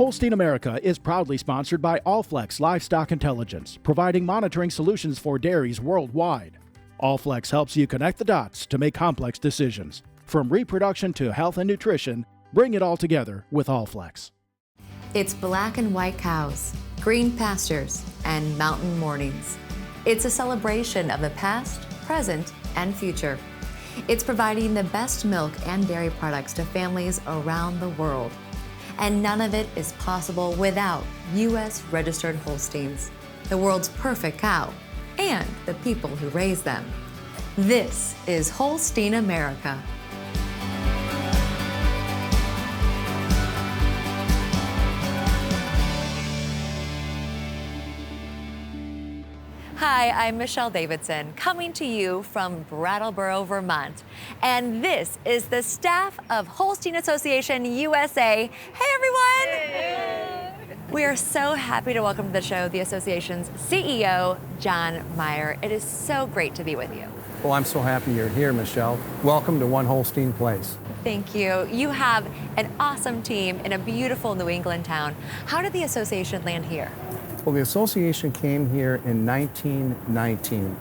Holstein America is proudly sponsored by Allflex Livestock Intelligence, providing monitoring solutions for dairies worldwide. Allflex helps you connect the dots to make complex decisions. From reproduction to health and nutrition, bring it all together with Allflex. It's black and white cows, green pastures, and mountain mornings. It's a celebration of the past, present, and future. It's providing the best milk and dairy products to families around the world. And none of it is possible without U.S. registered Holsteins, the world's perfect cow, and the people who raise them. This is Holstein America. Hi, I'm Michelle Davidson, coming to you from Brattleboro, Vermont. And this is the staff of Holstein Association USA. Hey, everyone! Hey. We are so happy to welcome to the show the association's CEO, John Meyer. It is so great to be with you. Well, I'm so happy you're here, Michelle. Welcome to One Holstein Place. Thank you. You have an awesome team in a beautiful New England town. How did the association land here? Well, the association came here in 1919,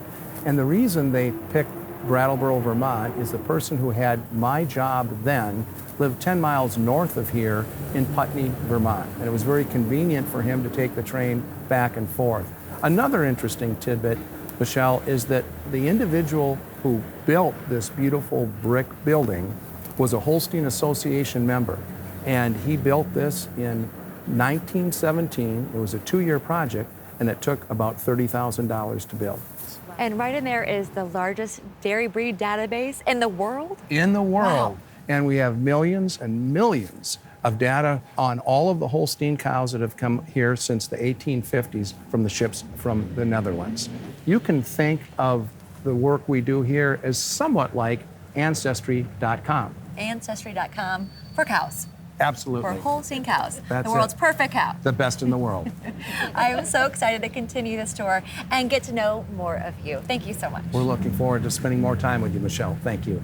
and the reason they picked Brattleboro, Vermont is the person who had my job then lived 10 miles north of here in Putney, Vermont, and it was very convenient for him to take the train back and forth. Another interesting tidbit, Michelle, is that the individual who built this beautiful brick building was a Holstein Association member, and he built this in 1917. It was a 2-year project, and it took about $30,000 to build. And right in there is the largest dairy breed database in the world? In the world. Wow. And we have millions and millions of data on all of the Holstein cows that have come here since the 1850s from the ships from the Netherlands. You can think of the work we do here as somewhat like Ancestry.com. Ancestry.com for cows. Absolutely. For Holstein cows, That's the world's it. perfect cow. The best in the world. I am so excited to continue this tour and get to know more of you. Thank you so much. We're looking forward to spending more time with you, Michelle. Thank you.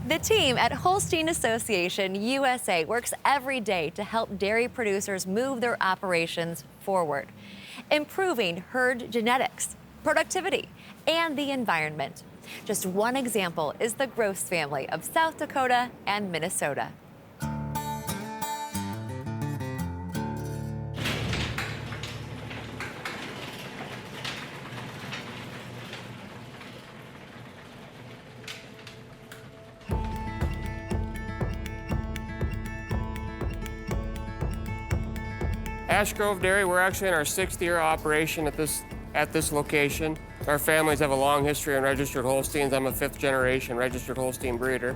The team at Holstein Association USA works every day to help dairy producers move their operations forward, improving herd genetics, productivity, and the environment. Just one example is the Gross family of South Dakota and Minnesota. Ash Grove Dairy, we're actually in our 6th year operation at this location. Our families have a long history in registered Holsteins. I'm a 5th generation registered Holstein breeder.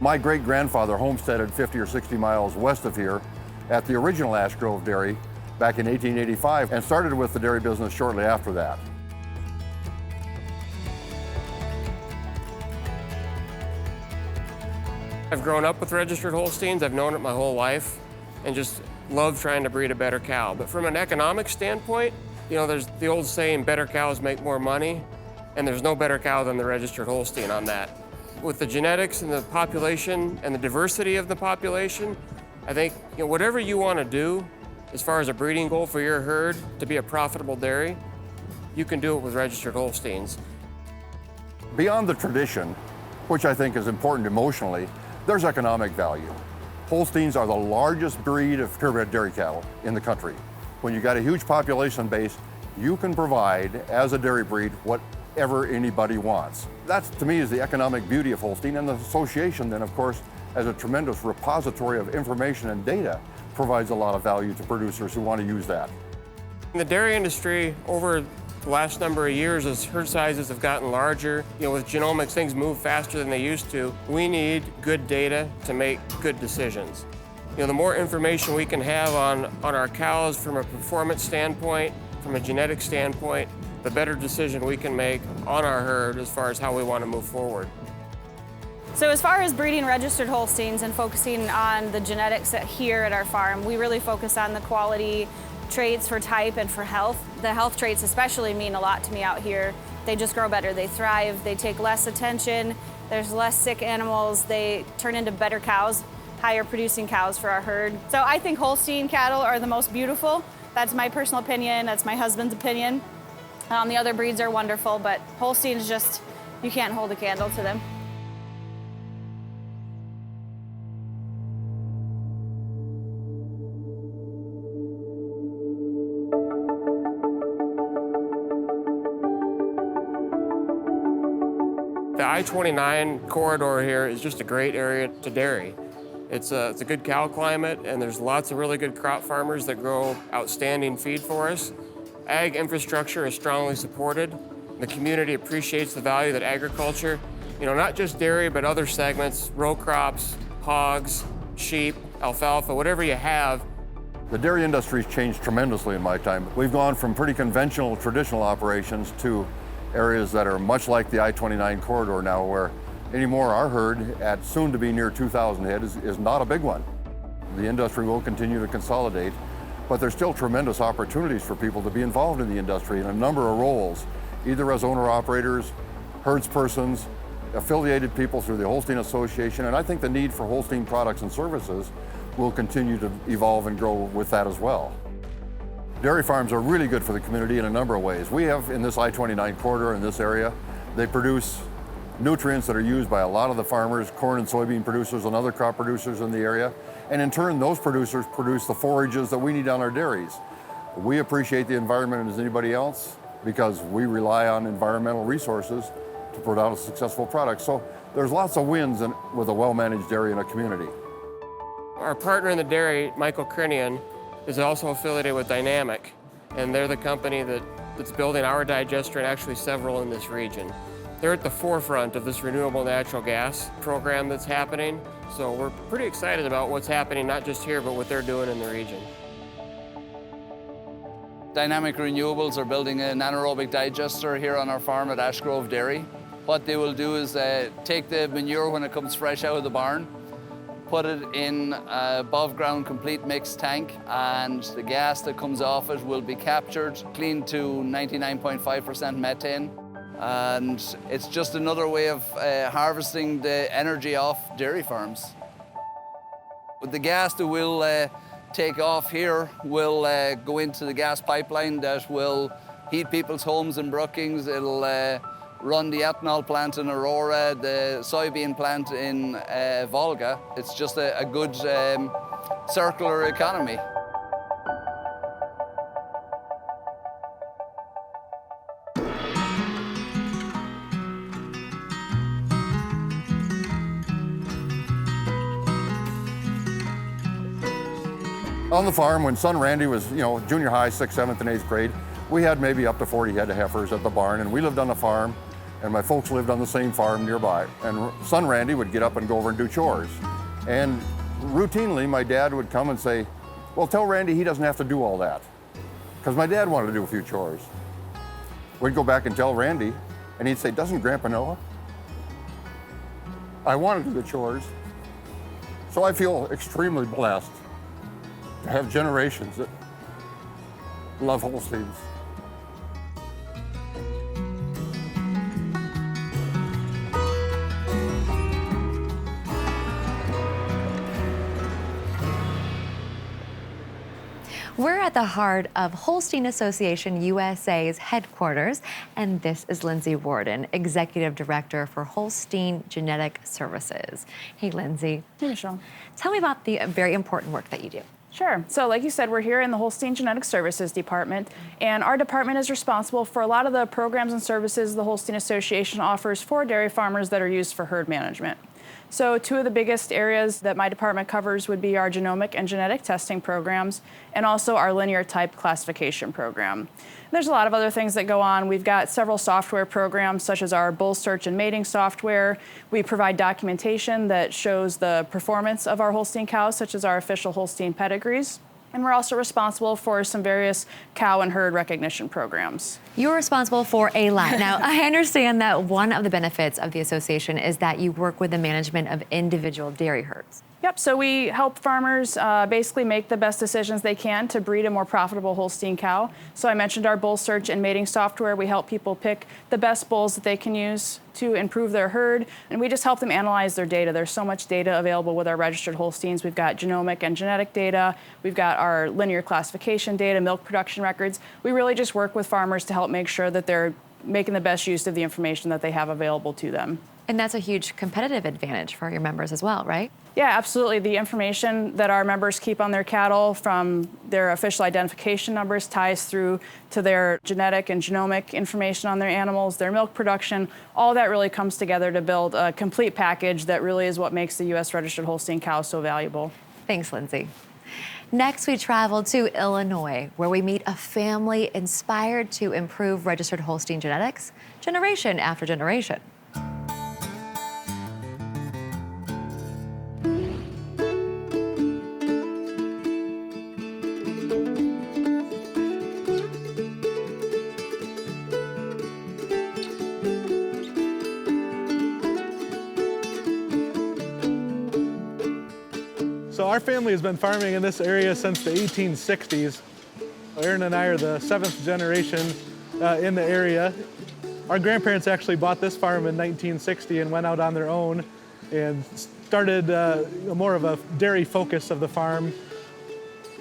My great-grandfather homesteaded 50 or 60 miles west of here at the original Ash Grove Dairy back in 1885 and started with the dairy business shortly after that. I've grown up with registered Holsteins. I've known it my whole life and just love trying to breed a better cow. But from an economic standpoint, you know, there's the old saying, better cows make more money, and there's no better cow than the registered Holstein on that. With the genetics and the population and the diversity of the population, I think, you know, whatever you want to do as far as a breeding goal for your herd to be a profitable dairy, you can do it with registered Holsteins. Beyond the tradition, which I think is important emotionally, there's economic value. Holsteins are the largest breed of purebred dairy cattle in the country. When you've got a huge population base, you can provide, as a dairy breed, whatever anybody wants. That, to me, is the economic beauty of Holstein, and the association then, of course, as a tremendous repository of information and data, provides a lot of value to producers who want to use that. In the dairy industry, over the last number of years, as herd sizes have gotten larger, you know, with genomics, things move faster than they used to. We need good data to make good decisions. You know, the more information we can have on our cows from a performance standpoint, from a genetic standpoint, the better decision we can make on our herd as far as how we want to move forward. So as far as breeding registered Holsteins and focusing on the genetics here at our farm, we really focus on the quality traits for type and for health. The health traits especially mean a lot to me out here. They just grow better, they thrive, they take less attention, there's less sick animals, they turn into better cows. higher producing cows for our herd. So I think Holstein cattle are the most beautiful. That's my personal opinion, that's my husband's opinion. The other breeds are wonderful, but Holstein is just, you can't hold a candle to them. The I-29 corridor here is just a great area to dairy. It's a good cow climate, and there's lots of really good crop farmers that grow outstanding feed for us. Ag infrastructure is strongly supported. The community appreciates the value that agriculture, not just dairy, but other segments, row crops, hogs, sheep, alfalfa, whatever you have. The dairy industry's changed tremendously in my time. We've gone from pretty conventional, traditional operations to areas that are much like the I-29 corridor now, where anymore our herd at soon to be near 2,000 head is not a big one. The industry will continue to consolidate, but there's still tremendous opportunities for people to be involved in the industry in a number of roles, either as owner-operators, herdspersons, affiliated people through the Holstein Association, and I think the need for Holstein products and services will continue to evolve and grow with that as well. Dairy farms are really good for the community in a number of ways. We have in this I-29 corridor in this area, they produce nutrients that are used by a lot of the farmers, corn and soybean producers and other crop producers in the area. And in turn, those producers produce the forages that we need on our dairies. We appreciate the environment as anybody else because we rely on environmental resources to put out a successful product. So there's lots of wins with a well-managed dairy in a community. Our partner in the dairy, Michael Crinian, is also affiliated with Dynamic, and they're the company that's building our digester and actually several in this region. They're at the forefront of this renewable natural gas program that's happening, so we're pretty excited about what's happening not just here, but what they're doing in the region. Dynamic Renewables are building an anaerobic digester here on our farm at Ash Grove Dairy. What they will do is take the manure when it comes fresh out of the barn, put it in an above ground complete mix tank, and the gas that comes off it will be captured, cleaned to 99.5% methane. And it's just another way of harvesting the energy off dairy farms. With the gas that we'll take off here will go into the gas pipeline that will heat people's homes in Brookings. It'll run the ethanol plant in Aurora, the soybean plant in Volga. It's just a good circular economy. On the farm, when son Randy was, junior high, 6th, 7th, and 8th grade, we had maybe up to 40 head of heifers at the barn, and we lived on the farm, and my folks lived on the same farm nearby. And son Randy would get up and go over and do chores. And routinely, my dad would come and say, well, tell Randy he doesn't have to do all that. Because my dad wanted to do a few chores. We'd go back and tell Randy, and he'd say, doesn't Grandpa know? I want to do the chores. So I feel extremely blessed to have generations that love Holsteins. We're at the heart of Holstein Association USA's headquarters, and this is Lindsay Warden, Executive Director for Holstein Genetic Services. Hey, Lindsay. Hey, Michelle. Tell me about the very important work that you do. Sure. So like you said, we're here in the Holstein Genetic Services Department, and our department is responsible for a lot of the programs and services the Holstein Association offers for dairy farmers that are used for herd management. So two of the biggest areas that my department covers would be our genomic and genetic testing programs and also our linear type classification program. There's a lot of other things that go on. We've got several software programs such as our bull search and mating software. We provide documentation that shows the performance of our Holstein cows, such as our official Holstein pedigrees. And we're also responsible for some various cow and herd recognition programs. You're responsible for a lot. Now, I understand that one of the benefits of the association is that you work with the management of individual dairy herds. Yep, so we help farmers basically make the best decisions they can to breed a more profitable Holstein cow. So I mentioned our bull search and mating software. We help people pick the best bulls that they can use to improve their herd, and we just help them analyze their data. There's so much data available with our registered Holsteins. We've got genomic and genetic data. We've got our linear classification data, milk production records. We really just work with farmers to help make sure that they're making the best use of the information that they have available to them. And that's a huge competitive advantage for your members as well, right? Yeah, absolutely. The information that our members keep on their cattle, from their official identification numbers, ties through to their genetic and genomic information on their animals, their milk production. All that really comes together to build a complete package that really is what makes the U.S. registered Holstein cow so valuable. Thanks, Lindsay. Next, we travel to Illinois, where we meet a family inspired to improve registered Holstein genetics generation after generation. So our family has been farming in this area since the 1860s. Aaron and I are the 7th generation in the area. Our grandparents actually bought this farm in 1960 and went out on their own and started more of a dairy focus of the farm.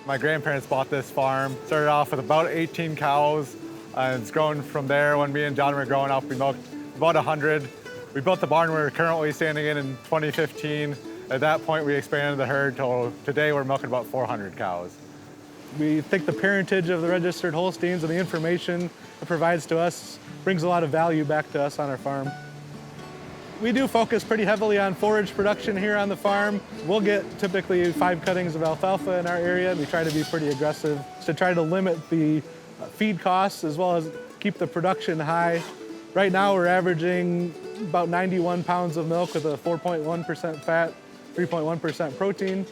My grandparents bought this farm, started off with about 18 cows, and it's grown from there. When me and John were growing up, we milked about 100. We built the barn we're currently standing in 2015. At that point, we expanded the herd till today we're milking about 400 cows. We think the parentage of the registered Holsteins and the information it provides to us brings a lot of value back to us on our farm. We do focus pretty heavily on forage production here on the farm. We'll get typically 5 cuttings of alfalfa in our area. We try to be pretty aggressive to try to limit the feed costs as well as keep the production high. Right now we're averaging about 91 pounds of milk with a 4.1% fat, 3.1% protein.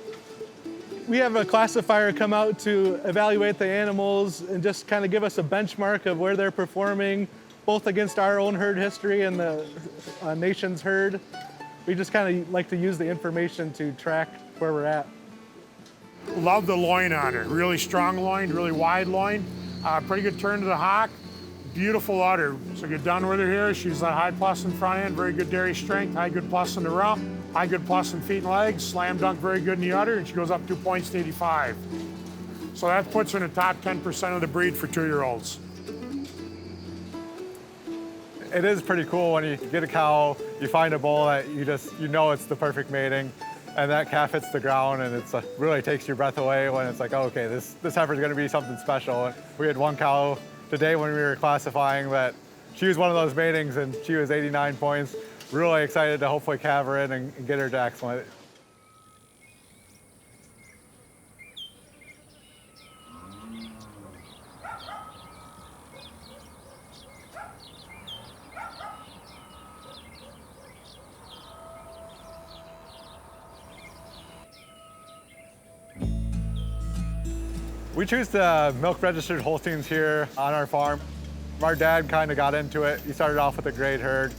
We have a classifier come out to evaluate the animals and just kind of give us a benchmark of where they're performing, both against our own herd history and the nation's herd. We just kind of like to use the information to track where we're at. Love the loin on her. Really strong loin, really wide loin. Pretty good turn to the hock. Beautiful udder. So get done with her here. She's a high plus in front end, very good dairy strength, high good plus in the rump, high good plus in feet and legs, slam dunk very good in the udder, and she goes up 2 points to 85. So that puts her in the top 10% of the breed for 2-year-olds. It is pretty cool when you get a cow, you find a bull that you know it's the perfect mating, and that calf hits the ground, and it's really takes your breath away when it's like, oh, okay, this heifer's gonna be something special. We had one cow today when we were classifying that she was one of those matings, and she was 89 points. Really excited to hopefully calve her in and get her to excellent. We choose to milk registered Holsteins here on our farm. Our dad kind of got into it. He started off with a great herd,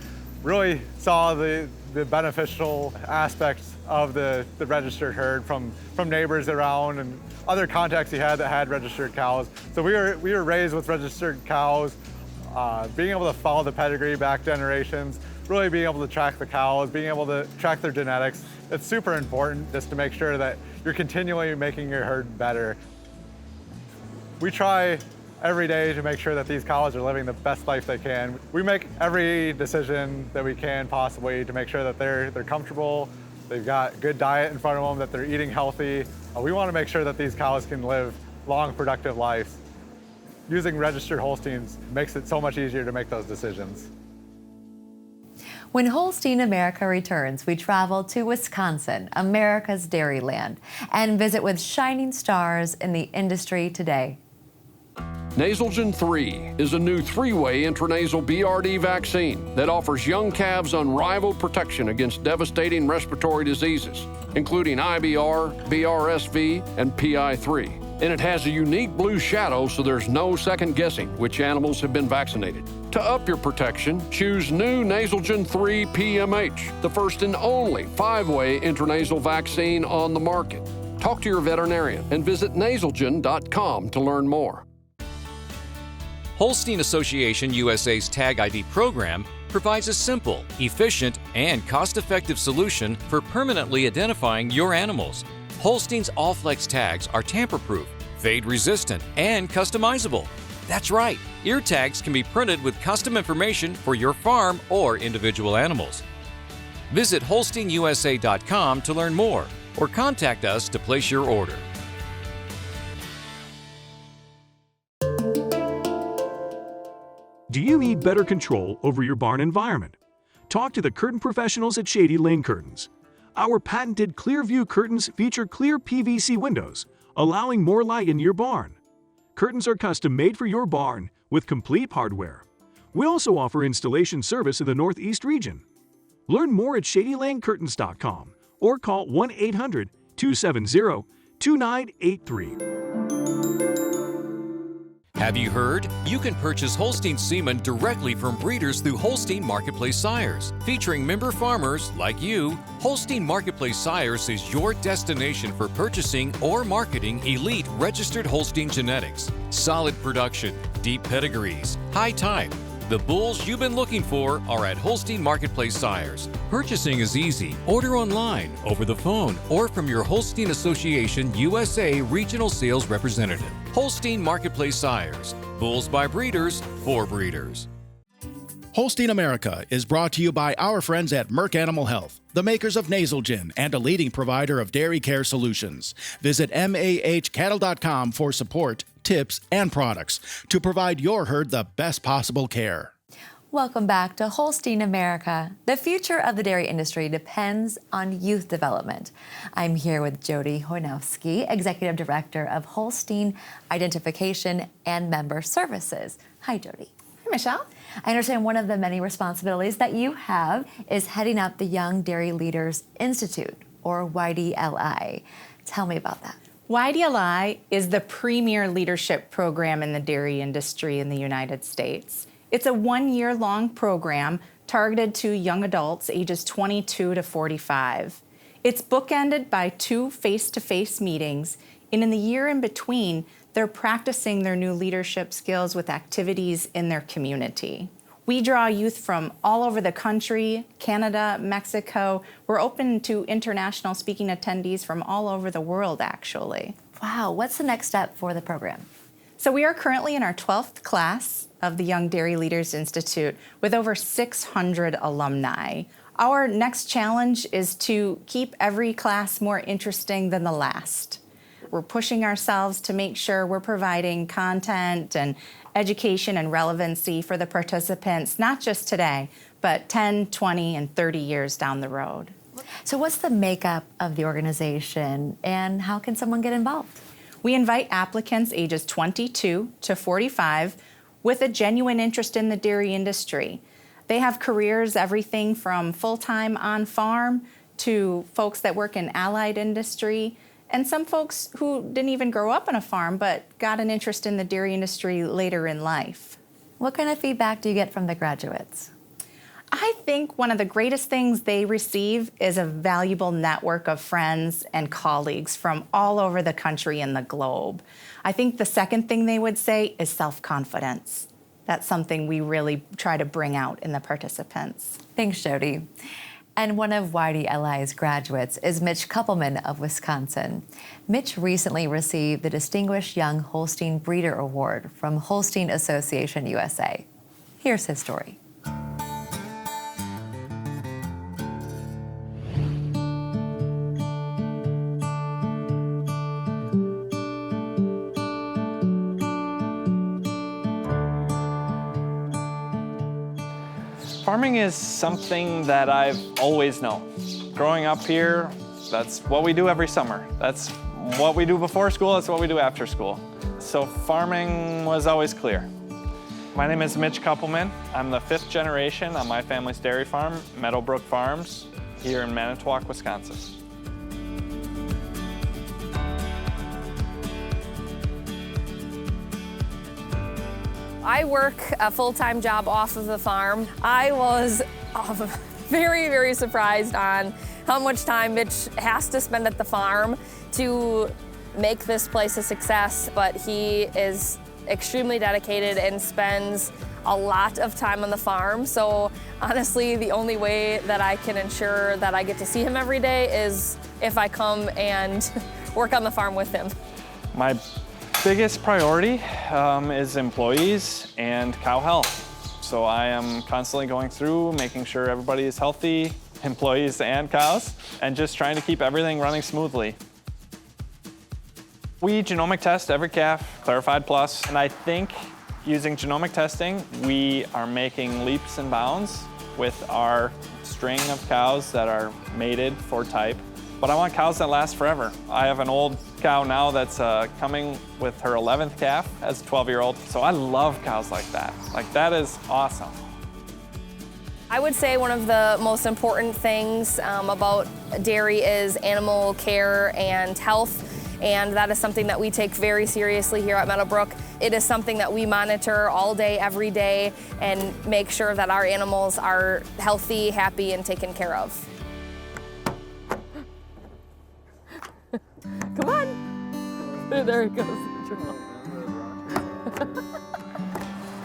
really saw the beneficial aspects of the registered herd from neighbors around and other contacts he had that had registered cows. So we were raised with registered cows, being able to follow the pedigree back generations, really being able to track the cows, being able to track their genetics. It's super important just to make sure that you're continually making your herd better. We try every day to make sure that these cows are living the best life they can. We make every decision that we can possibly to make sure that they're comfortable, they've got good diet in front of them, that they're eating healthy. We want to make sure that these cows can live long, productive lives. Using registered Holsteins makes it so much easier to make those decisions. When Holstein America returns, we travel to Wisconsin, America's dairy land, and visit with shining stars in the industry today. Nasalgen III is a new 3-way intranasal BRD vaccine that offers young calves unrivaled protection against devastating respiratory diseases, including IBR, BRSV, and PI3. And it has a unique blue shadow, so there's no second guessing which animals have been vaccinated. To up your protection, choose new Nasalgen III PMH, the first and only 5-way intranasal vaccine on the market. Talk to your veterinarian and visit nasalgen.com to learn more. Holstein Association USA's Tag ID program provides a simple, efficient, and cost-effective solution for permanently identifying your animals. Holstein's All-Flex tags are tamper-proof, fade-resistant, and customizable. That's right, ear tags can be printed with custom information for your farm or individual animals. Visit HolsteinUSA.com to learn more or contact us to place your order. Do you need better control over your barn environment? Talk to the curtain professionals at Shady Lane Curtains. Our patented Clearview curtains feature clear PVC windows, allowing more light in your barn. Curtains are custom made for your barn with complete hardware. We also offer installation service in the Northeast region. Learn more at ShadyLaneCurtains.com or call 1-800-270-2983. Have you heard? You can purchase Holstein semen directly from breeders through Holstein Marketplace Sires. Featuring member farmers like you, Holstein Marketplace Sires is your destination for purchasing or marketing elite registered Holstein genetics. Solid production, deep pedigrees, high type. The bulls you've been looking for are at Holstein Marketplace Sires. Purchasing is easy. Order online, over the phone, or from your Holstein Association USA Regional Sales Representative. Holstein Marketplace Sires. Bulls by breeders, for breeders. Holstein America is brought to you by our friends at Merck Animal Health, the makers of Nasalgen and a leading provider of dairy care solutions. Visit mahcattle.com for support, tips, and products to provide your herd the best possible care. Welcome back to Holstein America. The future of the dairy industry depends on youth development. I'm here with Jody Hoynowski, Executive Director of Holstein Identification and Member Services. Hi, Jody. Hi, Michelle. I understand one of the many responsibilities that you have is heading up the Young Dairy Leaders Institute, or YDLI. Tell me about that. YDLI is the premier leadership program in the dairy industry in the United States. It's a 1-year-long program targeted to young adults ages 22 to 45. It's bookended by 2 face-to-face meetings, and in the year in between, they're practicing their new leadership skills with activities in their community. We draw youth from all over the country, Canada, Mexico. We're open to international speaking attendees from all over the world, actually. Wow, what's the next step for the program? So we are currently in our 12th class of the Young Dairy Leaders Institute with over 600 alumni. Our next challenge is to keep every class more interesting than the last. We're pushing ourselves to make sure we're providing content and education and relevancy for the participants, not just today, but 10, 20, and 30 years down the road. So what's the makeup of the organization and how can someone get involved? We invite applicants ages 22 to 45 with a genuine interest in the dairy industry. They have careers everything from full-time on-farm to folks that work in allied industry, and some folks who didn't even grow up on a farm but got an interest in the dairy industry later in life. What kind of feedback do you get from the graduates? I think one of the greatest things they receive is a valuable network of friends and colleagues from all over the country and the globe. I think the second thing they would say is self-confidence. That's something we really try to bring out in the participants. Thanks, Jody. And one of YDLI's graduates is Mitch Kuppelman of Wisconsin. Mitch recently received the Distinguished Young Holstein Breeder Award from Holstein Association USA. Here's his story. Farming is something that I've always known. Growing up here, that's what we do every summer. That's what we do before school, that's what we do after school. So farming was always clear. My name is Mitch Kuppelman. I'm the 5th generation on my family's dairy farm, Meadowbrook Farms, here in Manitowoc, Wisconsin. I work a full-time job off of the farm. I was very, very surprised on how much time Mitch has to spend at the farm to make this place a success, but he is extremely dedicated and spends a lot of time on the farm. So honestly, the only way that I can ensure that I get to see him every day is if I come and work on the farm with him. My biggest priority is employees and cow health. So I am constantly going through, making sure everybody is healthy, employees and cows, and just trying to keep everything running smoothly. We genomic test every calf, Clarified Plus, and I think using genomic testing, we are making leaps and bounds with our string of cows that are mated for type. But I want cows that last forever. I have an old cow now that's coming with her 11th calf as a 12-year-old. So I love cows like that. Like, that is awesome. I would say one of the most important things about dairy is animal care and health. And that is something that we take very seriously here at Meadowbrook. It is something that we monitor all day, every day, and make sure that our animals are healthy, happy, and taken care of. Come on. There it goes.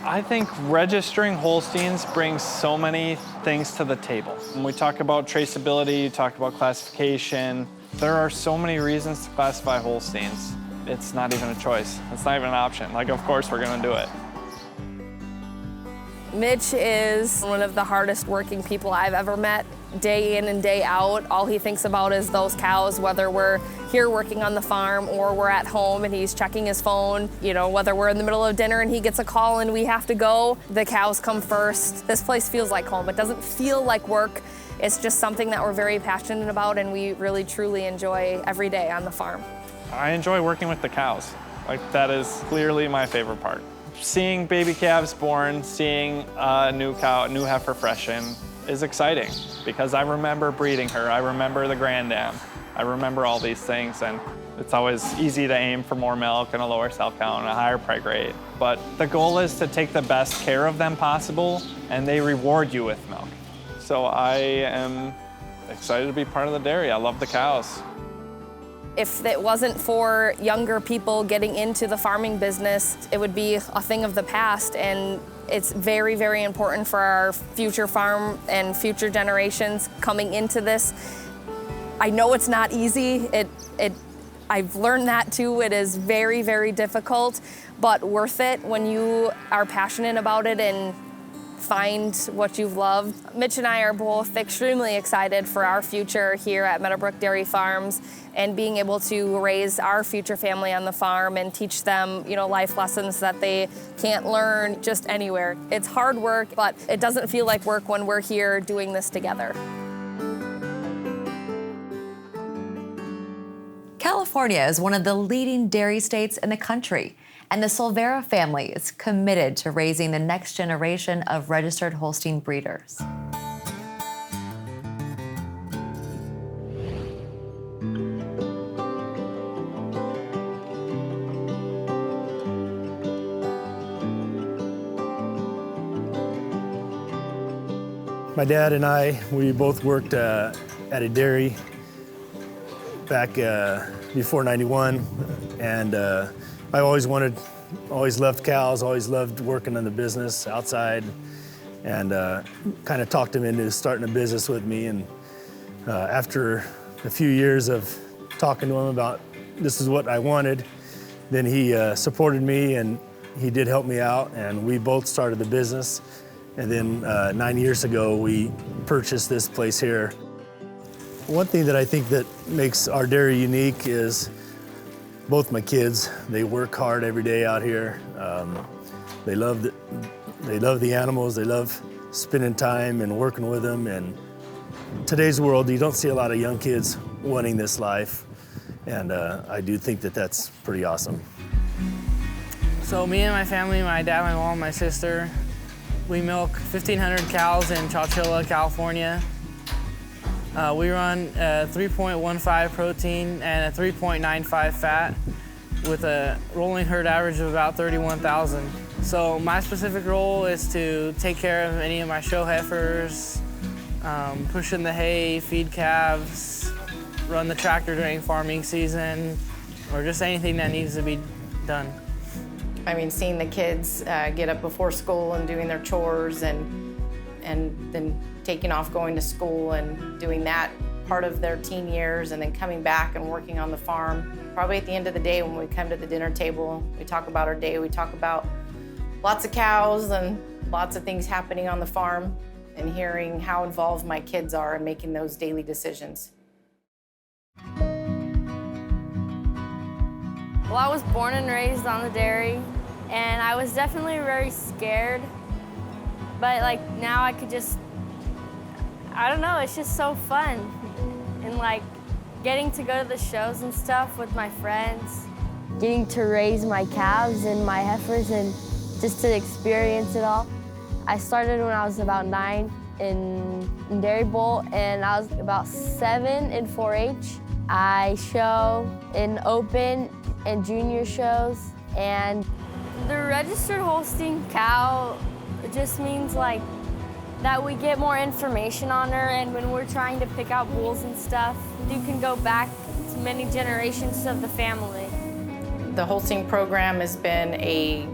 I think registering Holsteins brings so many things to the table. When we talk about traceability, you talk about classification, there are so many reasons to classify Holsteins. It's not even a choice. It's not even an option. Like, of course we're gonna do it. Mitch is one of the hardest working people I've ever met. Day in and day out, all he thinks about is those cows, whether we're here working on the farm or we're at home and he's checking his phone. You know, whether we're in the middle of dinner and he gets a call and we have to go, the cows come first. This place feels like home. It doesn't feel like work. It's just something that we're very passionate about and we really, truly enjoy every day on the farm. I enjoy working with the cows. Like, that is clearly my favorite part. Seeing baby calves born, seeing a new cow, new heifer freshen is exciting because I remember breeding her. I remember the grand dam. I remember all these things, and it's always easy to aim for more milk and a lower cell count and a higher preg rate. But the goal is to take the best care of them possible, and they reward you with milk. So I am excited to be part of the dairy. I love the cows. If it wasn't for younger people getting into the farming business, it would be a thing of the past, and it's very, very important for our future farm and future generations coming into this. I know it's not easy. I've learned that too. It is very, very difficult, but worth it when you are passionate about it and find what you've loved. Mitch and I are both extremely excited for our future here at Meadowbrook Dairy Farms and being able to raise our future family on the farm and teach them, you know, life lessons that they can't learn just anywhere. It's hard work, but it doesn't feel like work when we're here doing this together. California is one of the leading dairy states in the country, and the Silvera family is committed to raising the next generation of registered Holstein breeders. My dad and I, we both worked at a dairy back before '91, and I always loved cows, always loved working in the business outside, and kind of talked him into starting a business with me. And after a few years of talking to him about this is what I wanted, then he supported me and he did help me out, and we both started the business. And then 9 years ago, we purchased this place here. One thing that I think that makes our dairy unique is both my kids. They work hard every day out here. They love the animals. They love spending time and working with them. And in today's world, you don't see a lot of young kids wanting this life. And I do think that that's pretty awesome. So me and my family, my dad, my mom, my sister, we milk 1,500 cows in Chowchilla, California. We run a 3.15 protein and a 3.95 fat with a rolling herd average of about 31,000. So my specific role is to take care of any of my show heifers, push in the hay, feed calves, run the tractor during farming season, or just anything that needs to be done. I mean, seeing the kids get up before school and doing their chores and then taking off going to school and doing that part of their teen years and then coming back and working on the farm. Probably at the end of the day when we come to the dinner table, we talk about our day, we talk about lots of cows and lots of things happening on the farm and hearing how involved my kids are in making those daily decisions. Well, I was born and raised on the dairy, and I was definitely very scared. But like now I could just, I don't know, it's just so fun. And like getting to go to the shows and stuff with my friends. Getting to raise my calves and my heifers and just to experience it all. I started when I was about 9 in Dairy Bowl, and I was about 7 in 4-H. I show in open and junior shows, and the registered Holstein cow just means like that we get more information on her, and when we're trying to pick out bulls and stuff, you can go back to many generations of the family. The Holstein program has been a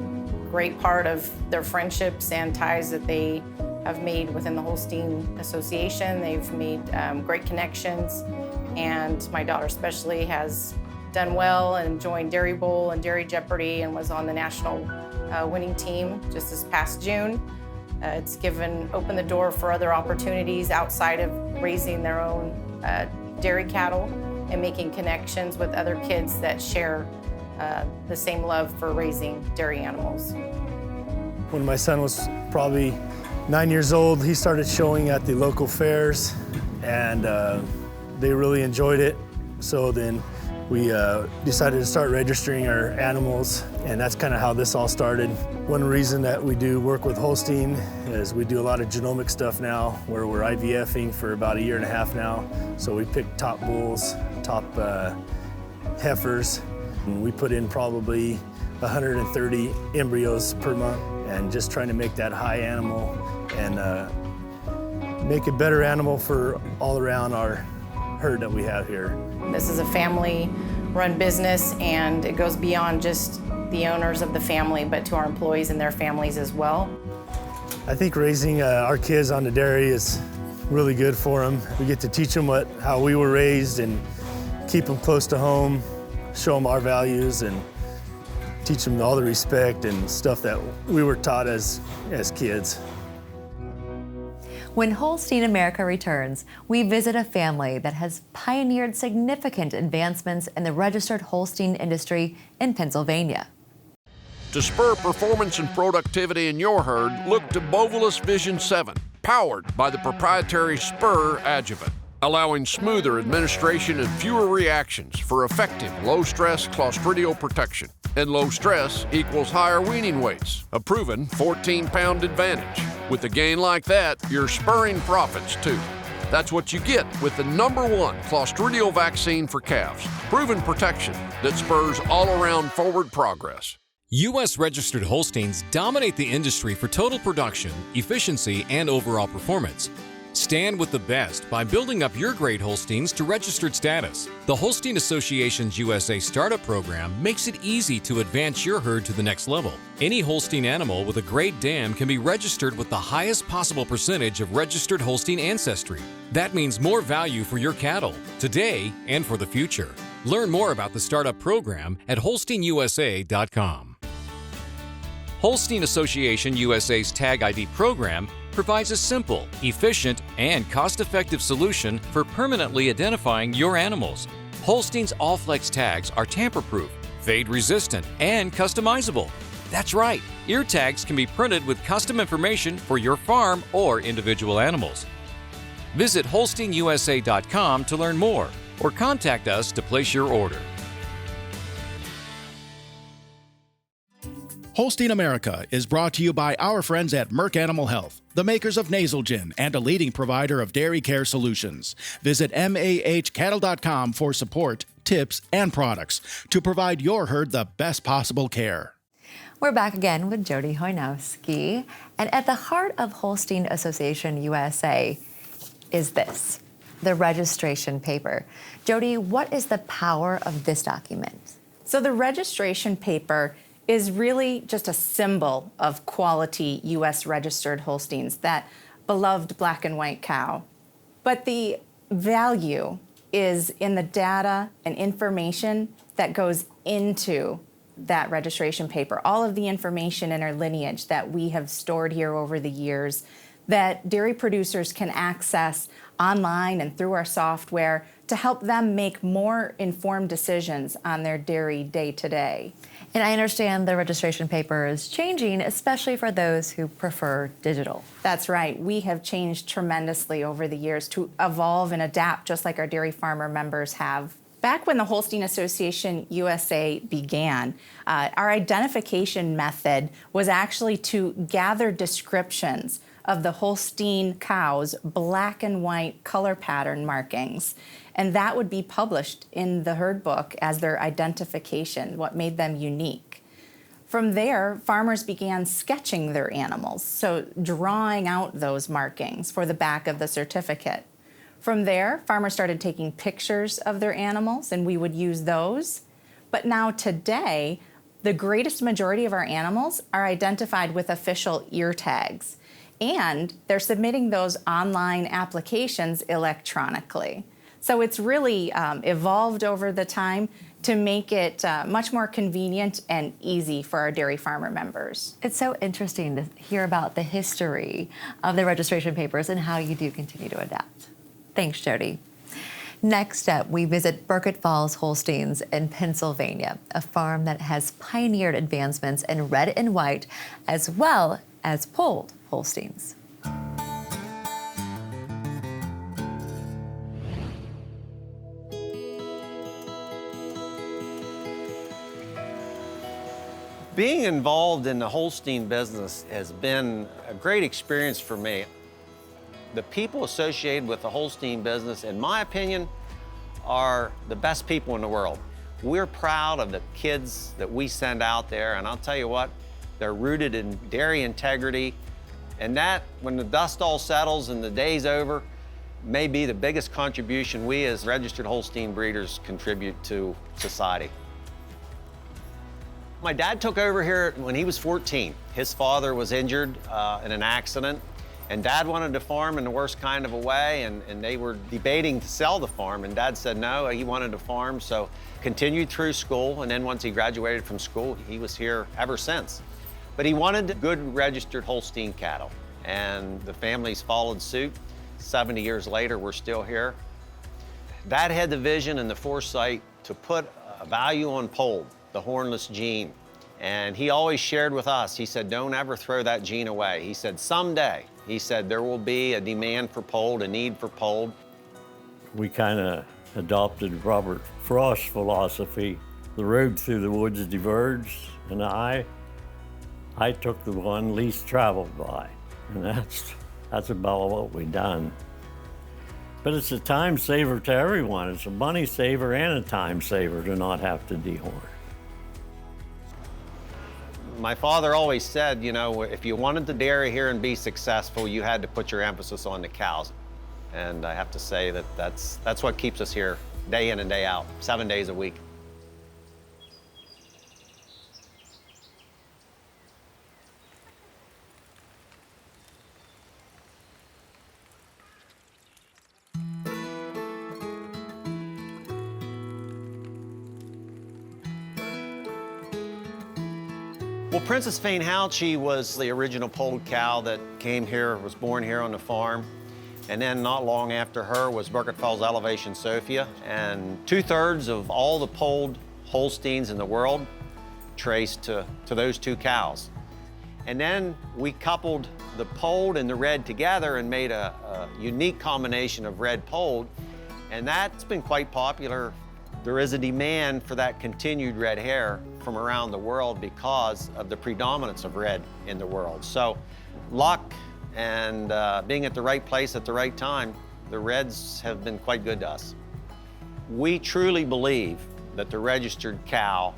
great part of their friendships and ties that they have made within the Holstein Association. They've made great connections, and my daughter especially has done well and joined Dairy Bowl and Dairy Jeopardy and was on the national winning team just this past June. It's opened the door for other opportunities outside of raising their own dairy cattle and making connections with other kids that share the same love for raising dairy animals. When my son was probably 9 years old, he started showing at the local fairs, and they really enjoyed it. So then we decided to start registering our animals, and that's kind of how this all started. One reason that we do work with Holstein is we do a lot of genomic stuff now, where we're IVFing for about 1.5 years now. So we pick top bulls, top heifers, and we put in probably 130 embryos per month, and just trying to make that high animal and make a better animal for all around our herd that we have here. This is a family-run business, and it goes beyond just the owners of the family, but to our employees and their families as well. I think raising our kids on the dairy is really good for them. We get to teach them how we were raised and keep them close to home, show them our values, and teach them all the respect and stuff that we were taught as kids. When Holstein America returns, we visit a family that has pioneered significant advancements in the registered Holstein industry in Pennsylvania. To spur performance and productivity in your herd, look to Bovalus Vision 7, powered by the proprietary Spur adjuvant, allowing smoother administration and fewer reactions for effective low-stress clostridial protection. And low stress equals higher weaning weights, a proven 14-pound advantage. With a gain like that, you're spurring profits too. That's what you get with the #1 clostridial vaccine for calves. Proven protection that spurs all-around forward progress. U.S. registered Holsteins dominate the industry for total production, efficiency, and overall performance. Stand with the best by building up your great Holsteins to registered status. The Holstein Association's USA Startup Program makes it easy to advance your herd to the next level. Any Holstein animal with a great dam can be registered with the highest possible percentage of registered Holstein ancestry. That means more value for your cattle, today and for the future. Learn more about the startup program at holsteinusa.com. Holstein Association USA's Tag ID program provides a simple, efficient, and cost-effective solution for permanently identifying your animals. Holstein's All-Flex tags are tamper-proof, fade-resistant, and customizable. That's right, ear tags can be printed with custom information for your farm or individual animals. Visit holsteinusa.com to learn more, or contact us to place your order. Holstein America is brought to you by our friends at Merck Animal Health, the makers of Nasalgen and a leading provider of dairy care solutions. Visit mahcattle.com for support, tips, and products to provide your herd the best possible care. We're back again with Jody Hoynowski. And at the heart of Holstein Association USA is this, the registration paper. Jody, what is the power of this document? So the registration paper is really just a symbol of quality U.S. registered Holsteins, that beloved black and white cow. But the value is in the data and information that goes into that registration paper, all of the information in our lineage that we have stored here over the years that dairy producers can access online and through our software to help them make more informed decisions on their dairy day to day. And I understand the registration paper is changing, especially for those who prefer digital. That's right. We have changed tremendously over the years to evolve and adapt, just like our dairy farmer members have. Back when the Holstein Association USA began, our identification method was actually to gather descriptions of the Holstein cows' black and white color pattern markings. And that would be published in the herd book as their identification, what made them unique. From there, farmers began sketching their animals, so drawing out those markings for the back of the certificate. From there, farmers started taking pictures of their animals, and we would use those. But now today, the greatest majority of our animals are identified with official ear tags, and they're submitting those online applications electronically. So it's really evolved over the time to make it much more convenient and easy for our dairy farmer members. It's so interesting to hear about the history of the registration papers and how you do continue to adapt. Thanks, Jody. Next up, we visit Burkett Falls Holsteins in Pennsylvania, a farm that has pioneered advancements in red and white as well as polled Holsteins. Being involved in the Holstein business has been a great experience for me. The people associated with the Holstein business, in my opinion, are the best people in the world. We're proud of the kids that we send out there, and I'll tell you what, they're rooted in dairy integrity, and that, when the dust all settles and the day's over, may be the biggest contribution we as registered Holstein breeders contribute to society. My dad took over here when he was 14. His father was injured in an accident, and Dad wanted to farm in the worst kind of a way, and they were debating to sell the farm, and Dad said no, he wanted to farm, so continued through school, and then once he graduated from school, he was here ever since. But he wanted good registered Holstein cattle, and the families followed suit. 70 years later, we're still here. Dad had the vision and the foresight to put a value on polled, the hornless gene. And he always shared with us, he said, don't ever throw that gene away. He said, someday, he said, there will be a demand for polled, a need for polled. We kind of adopted Robert Frost's philosophy. The road through the woods diverged, and I took the one least traveled by. And that's about what we done. But it's a time saver to everyone. It's a money saver and a time saver to not have to dehorn. My father always said, you know, if you wanted the dairy here and be successful, you had to put your emphasis on the cows. And I have to say that that's what keeps us here day in and day out, 7 days a week. Well, Princess Fane-Houchie was the original polled cow that came here, was born here on the farm. And then not long after her was Burkett Falls Elevation Sophia. And 2/3 of all the polled Holsteins in the world traced to those two cows. And then we coupled the polled and the red together and made a unique combination of red polled. And that's been quite popular. There is a demand for that continued red hair from around the world because of the predominance of red in the world. So luck and being at the right place at the right time, the reds have been quite good to us. We truly believe that the registered cow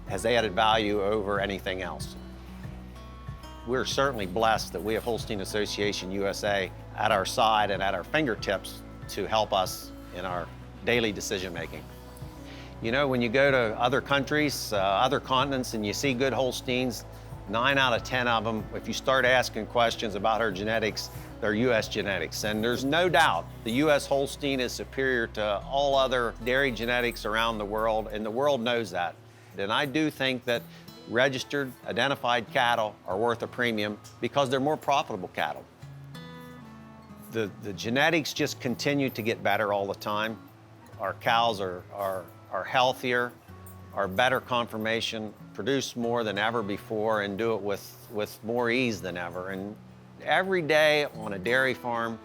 has added value over anything else. We're certainly blessed that we have Holstein Association USA at our side and at our fingertips to help us in our daily decision making. You know, when you go to other countries, other continents, and you see good Holsteins, 9 out of 10 of them, if you start asking questions about her genetics, they're U.S. genetics. And there's no doubt the U.S. Holstein is superior to all other dairy genetics around the world, and the world knows that. And I do think that registered, identified cattle are worth a premium because they're more profitable cattle. The genetics just continue to get better all the time. Our cows are healthier, are better conformation, produce more than ever before, and do it with more ease than ever. And every day on a dairy farm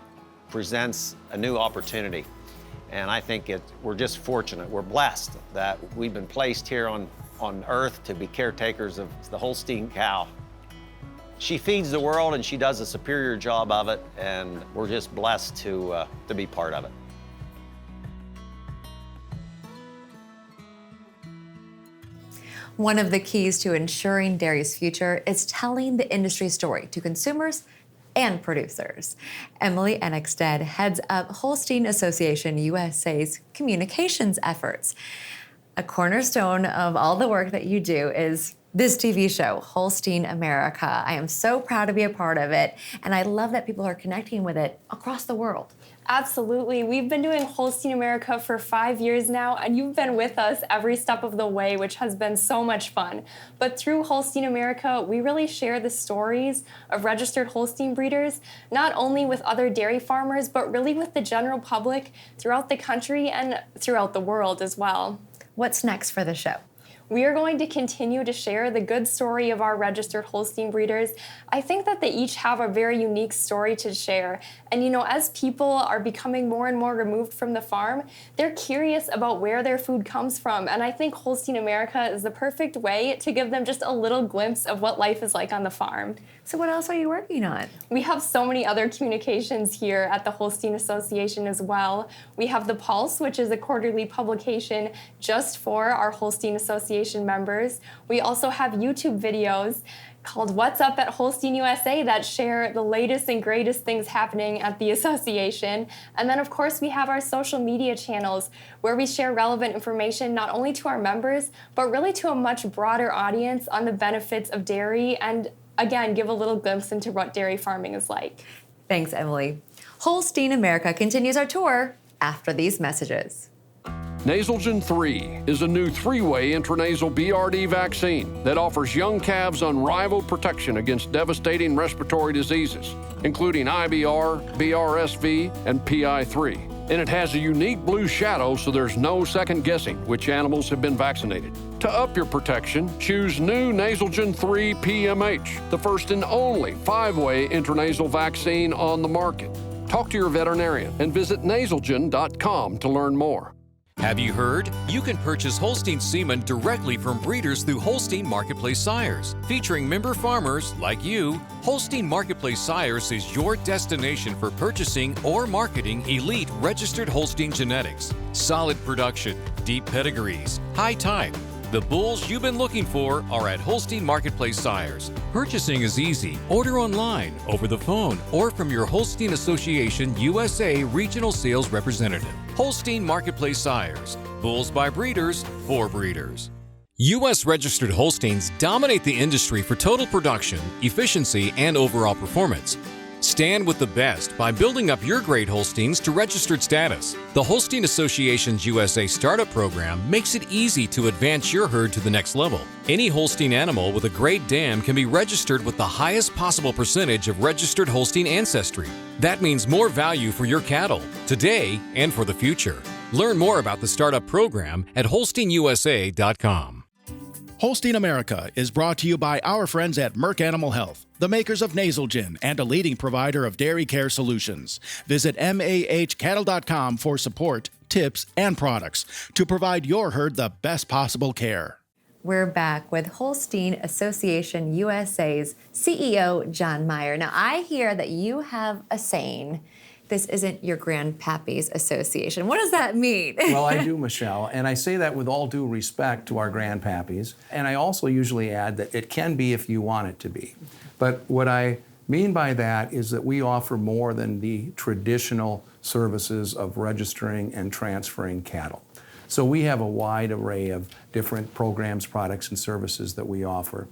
presents a new opportunity. And I think we're just fortunate. We're blessed that we've been placed here on earth to be caretakers of the Holstein cow. She feeds the world and she does a superior job of it, and we're just blessed to be part of it. One of the keys to ensuring dairy's future is telling the industry story to consumers and producers. Emily Enixted heads up Holstein Association USA's communications efforts. A cornerstone of all the work that you do is this TV show, Holstein America. I am so proud to be a part of it, and I love that people are connecting with it across the world. Absolutely. We've been doing Holstein America for 5 years now, and you've been with us every step of the way, which has been so much fun. But through Holstein America, we really share the stories of registered Holstein breeders, not only with other dairy farmers, but really with the general public throughout the country and throughout the world as well. What's next for the show? We are going to continue to share the good story of our registered Holstein breeders. I think that they each have a very unique story to share. And you know, as people are becoming more and more removed from the farm, they're curious about where their food comes from. And I think Holstein America is the perfect way to give them just a little glimpse of what life is like on the farm. So what else are you working on? We have so many other communications here at the Holstein Association as well. We have The Pulse, which is a quarterly publication just for our Holstein Association members. We also have YouTube videos called What's Up at Holstein USA that share the latest and greatest things happening at the association. And then of course we have our social media channels where we share relevant information not only to our members, but really to a much broader audience on the benefits of dairy and again, give a little glimpse into what dairy farming is like. Thanks, Emily. Holstein America continues our tour after these messages. Nasalgen III is a new 3-way intranasal BRD vaccine that offers young calves unrivaled protection against devastating respiratory diseases, including IBR, BRSV, and PI3. And it has a unique blue shadow, so there's no second guessing which animals have been vaccinated. To up your protection, choose new Nasalgen III PMH, the first and only 5-way intranasal vaccine on the market. Talk to your veterinarian and visit nasalgen.com to learn more. Have you heard? You can purchase Holstein semen directly from breeders through Holstein Marketplace Sires. Featuring member farmers like you, Holstein Marketplace Sires is your destination for purchasing or marketing elite registered Holstein genetics. Solid production, deep pedigrees, high type. The bulls you've been looking for are at Holstein Marketplace Sires. Purchasing is easy. Order online, over the phone, or from your Holstein Association USA Regional Sales Representative. Holstein Marketplace Sires. Bulls by breeders, for breeders. U.S. registered Holsteins dominate the industry for total production, efficiency, and overall performance. Stand with the best by building up your great Holsteins to registered status. The Holstein Association's USA Startup Program makes it easy to advance your herd to the next level. Any Holstein animal with a great dam can be registered with the highest possible percentage of registered Holstein ancestry. That means more value for your cattle, today and for the future. Learn more about the Startup Program at HolsteinUSA.com. Holstein America is brought to you by our friends at Merck Animal Health, the makers of Nasalgen and a leading provider of dairy care solutions. Visit mahcattle.com for support, tips, and products to provide your herd the best possible care. We're back with Holstein Association USA's CEO, John Meyer. Now, I hear that you have a saying. this isn't your grandpappy's association. What does that mean? Well, I do, Michelle, and I say that with all due respect to our grandpappies. And I also usually add that it can be if you want it to be. But what I mean by that is that we offer more than the traditional services of registering and transferring cattle. So we have a wide array of different programs, products, and services that we offer.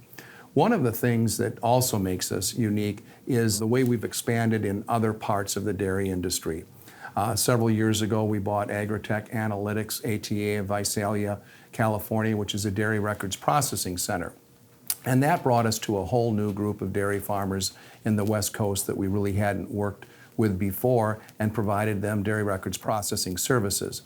One of the things that also makes us unique is the way we've expanded in other parts of the dairy industry. Several years ago, we bought Agritech Analytics, ATA of Visalia, California, which is a dairy records processing center. And that brought us to a whole new group of dairy farmers in the West Coast that we really hadn't worked with before, and provided them dairy records processing services.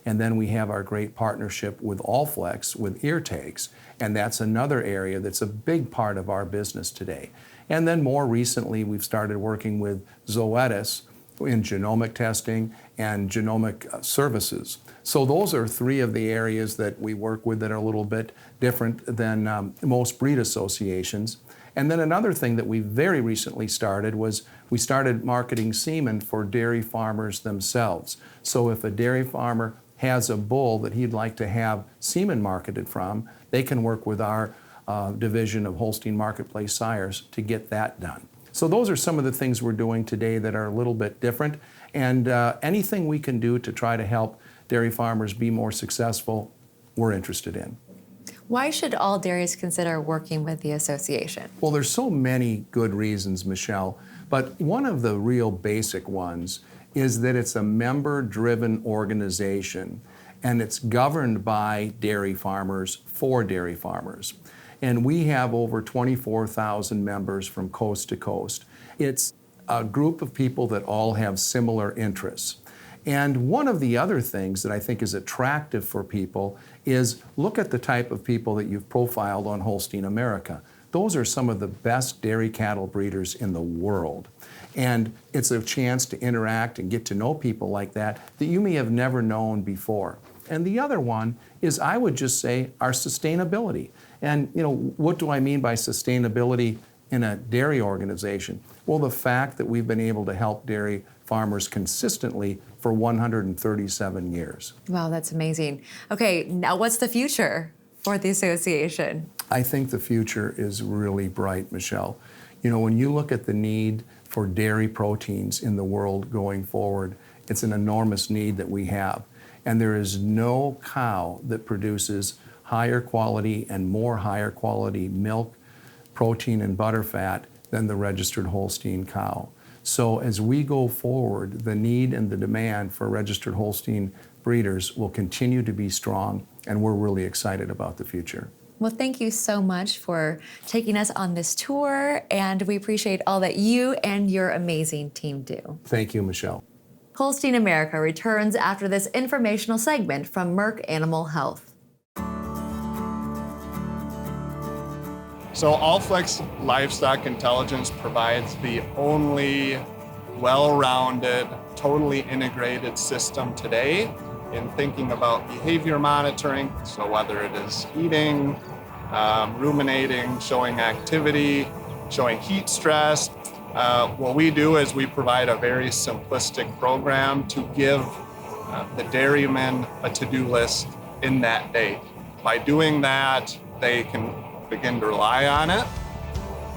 And then we have our great partnership with Allflex with ear tags, and that's another area that's a big part of our business today. And then more recently, we've started working with Zoetis in genomic testing and genomic services. So those are three of the areas that we work with that are a little bit different than most breed associations. And then another thing that we very recently started was we started marketing semen for dairy farmers themselves. So if a dairy farmer has a bull that he'd like to have semen marketed from, they can work with our division of Holstein Marketplace Sires to get that done. So those are some of the things we're doing today that are a little bit different. And anything we can do to try to help dairy farmers be more successful, we're interested in. Why should all dairies consider working with the association? Well, there's so many good reasons, Michelle, but one of the real basic ones is that it's a member-driven organization, and it's governed by dairy farmers for dairy farmers. And we have over 24,000 members from coast to coast. It's a group of people that all have similar interests. And one of the other things that I think is attractive for people is look at the type of people that you've profiled on Holstein America. Those are some of the best dairy cattle breeders in the world. And it's a chance to interact and get to know people like that you may have never known before. And the other one is, I would just say, our sustainability. And what do I mean by sustainability in a dairy organization? Well, the fact that we've been able to help dairy farmers consistently for 137 years. Wow, that's amazing. Okay, now what's the future for the association? I think the future is really bright, Michelle. When you look at the need for dairy proteins in the world going forward, it's an enormous need that we have. And there is no cow that produces higher quality and more higher quality milk, protein, and butter fat than the registered Holstein cow. So as we go forward, the need and the demand for registered Holstein breeders will continue to be strong, and we're really excited about the future. Well, thank you so much for taking us on this tour, and we appreciate all that you and your amazing team do. Thank you, Michelle. Holstein America returns after this informational segment from Merck Animal Health. So Allflex Livestock Intelligence provides the only well-rounded, totally integrated system today in thinking about behavior monitoring. So whether it is eating, ruminating, showing activity, showing heat stress, what we do is we provide a very simplistic program to give the dairymen a to-do list in that day. By doing that, they can begin to rely on it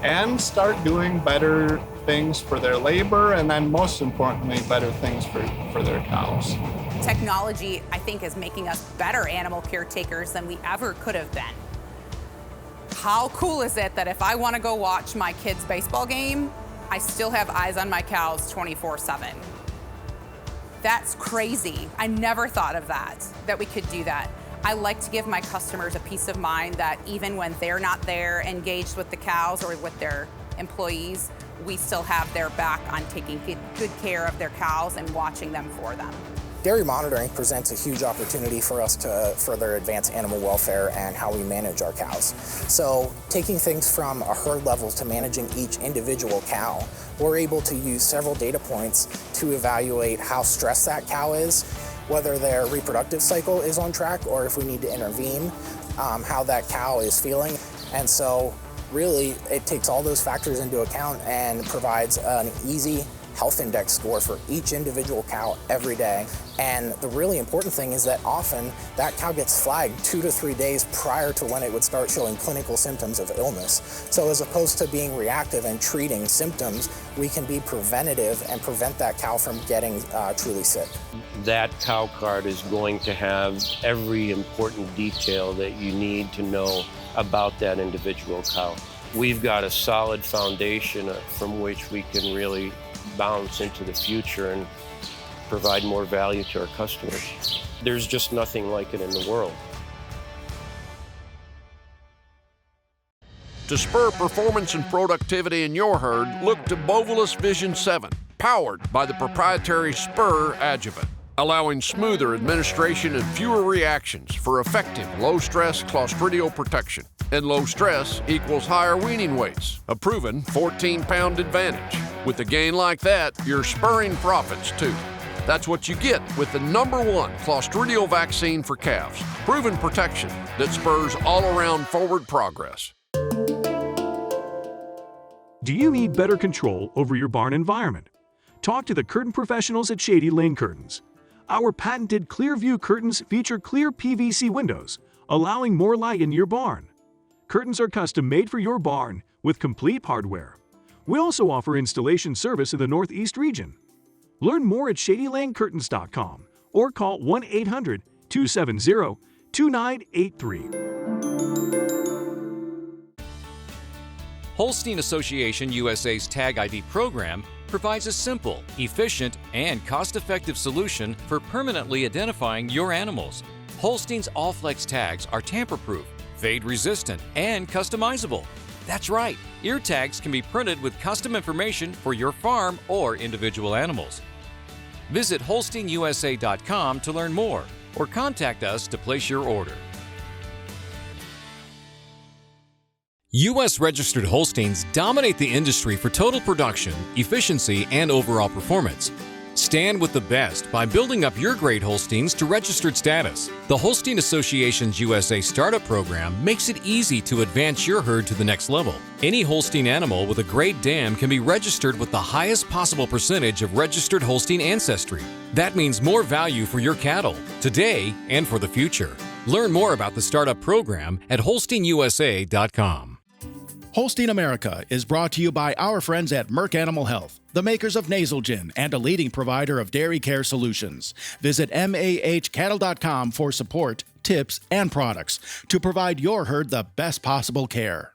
and start doing better things for their labor, and then most importantly, better things for their cows. Technology, I think, is making us better animal caretakers than we ever could have been. How cool is it that if I want to go watch my kid's baseball game, I still have eyes on my cows 24/7? That's crazy. I never thought of that we could do that. I like to give my customers a peace of mind that even when they're not there engaged with the cows or with their employees, we still have their back on taking good care of their cows and watching them for them. Dairy monitoring presents a huge opportunity for us to further advance animal welfare and how we manage our cows. So taking things from a herd level to managing each individual cow, we're able to use several data points to evaluate how stressed that cow is, whether their reproductive cycle is on track or if we need to intervene, how that cow is feeling. And so really it takes all those factors into account and provides an easy, health index score for each individual cow every day. And the really important thing is that often that cow gets flagged 2 to 3 days prior to when it would start showing clinical symptoms of illness. So as opposed to being reactive and treating symptoms, we can be preventative and prevent that cow from getting truly sick. That cow card is going to have every important detail that you need to know about that individual cow. We've got a solid foundation from which we can really bounce into the future and provide more value to our customers. There's just nothing like it in the world. To spur performance and productivity in your herd, look to Bovalus Vision 7, powered by the proprietary Spur adjuvant, allowing smoother administration and fewer reactions for effective low-stress Clostridial protection. And low stress equals higher weaning weights, a proven 14-pound advantage. With a gain like that, you're spurring profits too. That's what you get with the #1 Clostridial vaccine for calves. Proven protection that spurs all-around forward progress. Do you need better control over your barn environment? Talk to the curtain professionals at Shady Lane Curtains. Our patented Clearview curtains feature clear PVC windows, allowing more light in your barn. Curtains are custom made for your barn with complete hardware. We also offer installation service in the Northeast region. Learn more at ShadyLaneCurtains.com or call 1-800-270-2983. Holstein Association USA's Tag ID program provides a simple, efficient, and cost-effective solution for permanently identifying your animals. Holstein's All-Flex tags are tamper-proof, fade-resistant, and customizable. That's right, ear tags can be printed with custom information for your farm or individual animals. Visit HolsteinUSA.com to learn more or contact us to place your order. U.S. registered Holsteins dominate the industry for total production, efficiency, and overall performance. Stand with the best by building up your great Holsteins to registered status. The Holstein Association's USA Startup Program makes it easy to advance your herd to the next level. Any Holstein animal with a great dam can be registered with the highest possible percentage of registered Holstein ancestry. That means more value for your cattle, today and for the future. Learn more about the Startup Program at HolsteinUSA.com. Holstein America is brought to you by our friends at Merck Animal Health, the makers of Nasalgen and a leading provider of dairy care solutions. Visit mahcattle.com for support, tips, and products to provide your herd the best possible care.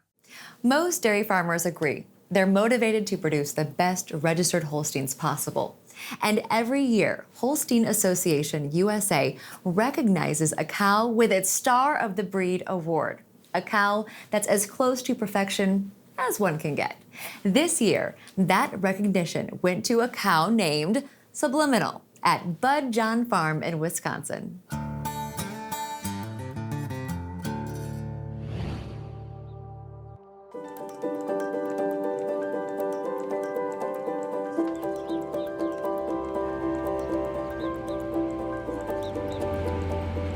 Most dairy farmers agree. They're motivated to produce the best registered Holsteins possible. And every year, Holstein Association USA recognizes a cow with its Star of the Breed award. A cow that's as close to perfection as one can get. This year, that recognition went to a cow named Subliminal at Bud John Farm in Wisconsin.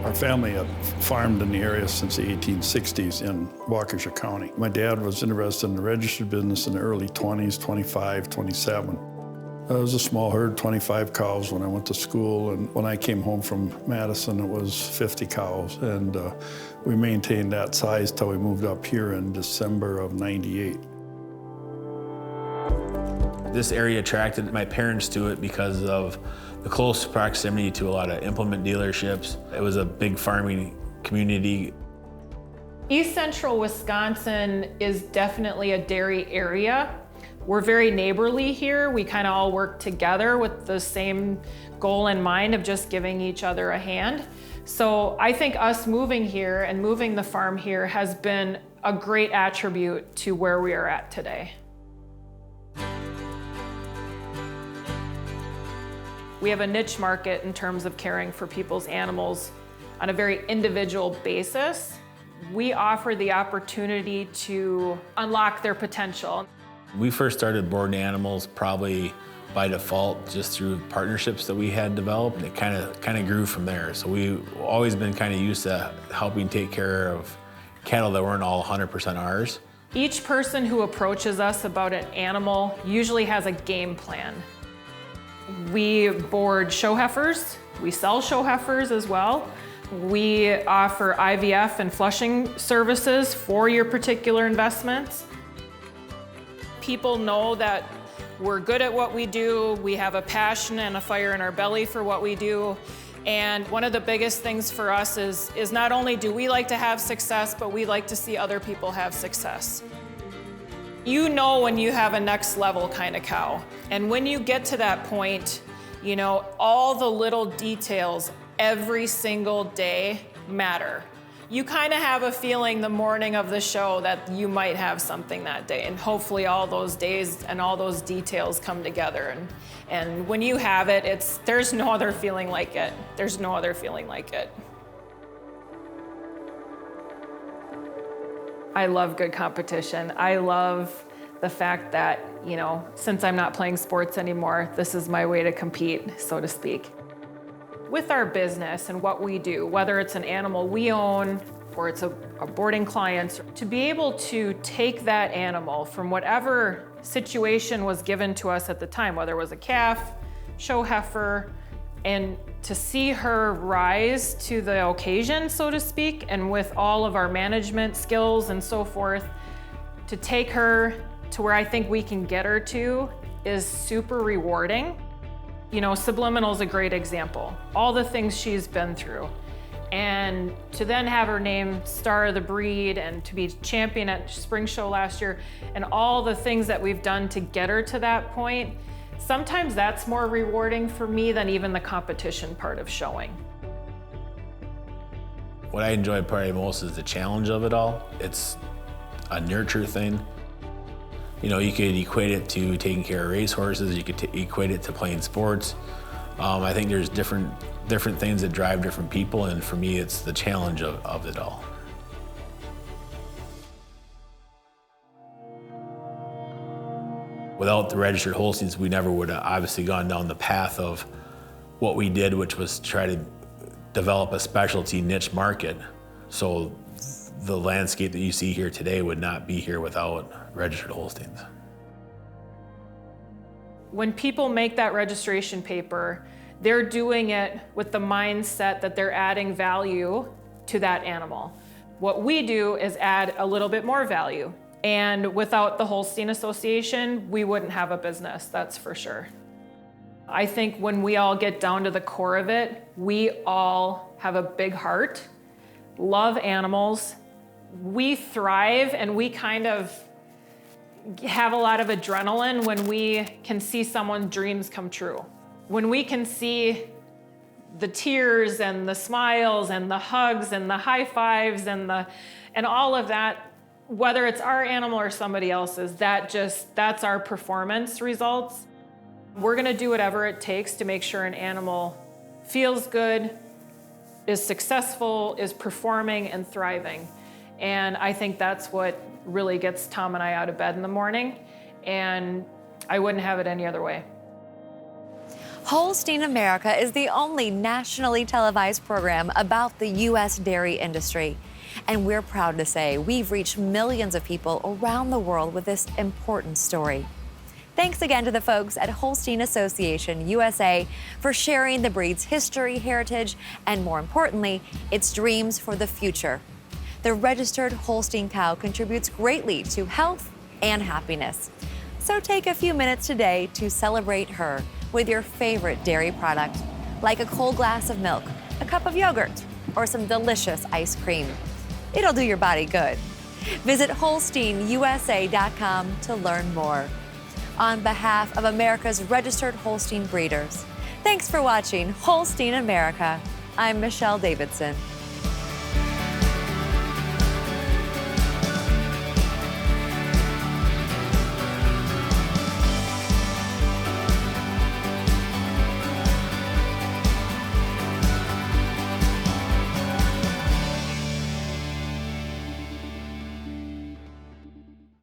Our family had farmed in the area since the 1860s in Waukesha County. My dad was interested in the registered business in the early 20s, 25, 27. It was a small herd, 25 cows when I went to school, and when I came home from Madison, it was 50 cows, and we maintained that size till we moved up here in December of '98. This area attracted my parents to it because of the close proximity to a lot of implement dealerships. It was a big farming community. East Central Wisconsin is definitely a dairy area. We're very neighborly here. We kind of all work together with the same goal in mind of just giving each other a hand. So I think us moving here and moving the farm here has been a great attribute to where we are at today. We have a niche market in terms of caring for people's animals on a very individual basis. We offer the opportunity to unlock their potential. We first started boarding animals probably by default just through partnerships that we had developed. It kind of grew from there. So we've always been kind of used to helping take care of cattle that weren't all 100% ours. Each person who approaches us about an animal usually has a game plan. We board show heifers. We sell show heifers as well. We offer IVF and flushing services for your particular investments. People know that we're good at what we do. We have a passion and a fire in our belly for what we do. And one of the biggest things for us is not only do we like to have success, but we like to see other people have success. You know when you have a next level kind of cow. And when you get to that point, you know, all the little details every single day matter. You kind of have a feeling the morning of the show that you might have something that day, and hopefully all those days and all those details come together. And when you have it, there's no other feeling like it. There's no other feeling like it. I love good competition. I love the fact that, you know, since I'm not playing sports anymore, this is my way to compete, so to speak. With our business and what we do, whether it's an animal we own or it's a boarding client, to be able to take that animal from whatever situation was given to us at the time, whether it was a calf, show heifer, and to see her rise to the occasion, so to speak, and with all of our management skills and so forth, to take her to where I think we can get her to is super rewarding. You know, Subliminal is a great example. All the things she's been through. And to then have her named Star of the Breed and to be champion at Spring Show last year and all the things that we've done to get her to that point, sometimes that's more rewarding for me than even the competition part of showing. What I enjoy probably most is the challenge of it all. It's a nurture thing. You know, you could equate it to taking care of racehorses, you could equate it to playing sports. I think there's different things that drive different people, and for me, it's the challenge of it all. Without the registered Holsteins, we never would have obviously gone down the path of what we did, which was try to develop a specialty niche market. So the landscape that you see here today would not be here without registered Holsteins. When people make that registration paper, they're doing it with the mindset that they're adding value to that animal. What we do is add a little bit more value. And without the Holstein Association, we wouldn't have a business, that's for sure. I think when we all get down to the core of it, we all have a big heart, love animals, we thrive, and we kind of have a lot of adrenaline when we can see someone's dreams come true. When we can see the tears and the smiles and the hugs and the high fives and all of that, whether it's our animal or somebody else's, that's our performance results. We're gonna do whatever it takes to make sure an animal feels good, is successful, is performing and thriving. And I think that's what really gets Tom and I out of bed in the morning, and I wouldn't have it any other way. Holstein America is the only nationally televised program about the U.S. dairy industry. And we're proud to say we've reached millions of people around the world with this important story. Thanks again to the folks at Holstein Association USA for sharing the breed's history, heritage, and more importantly, its dreams for the future. The registered Holstein cow contributes greatly to health and happiness. So take a few minutes today to celebrate her with your favorite dairy product, like a cold glass of milk, a cup of yogurt, or some delicious ice cream. It'll do your body good. Visit HolsteinUSA.com to learn more. On behalf of America's registered Holstein breeders, thanks for watching Holstein America. I'm Michelle Davidson.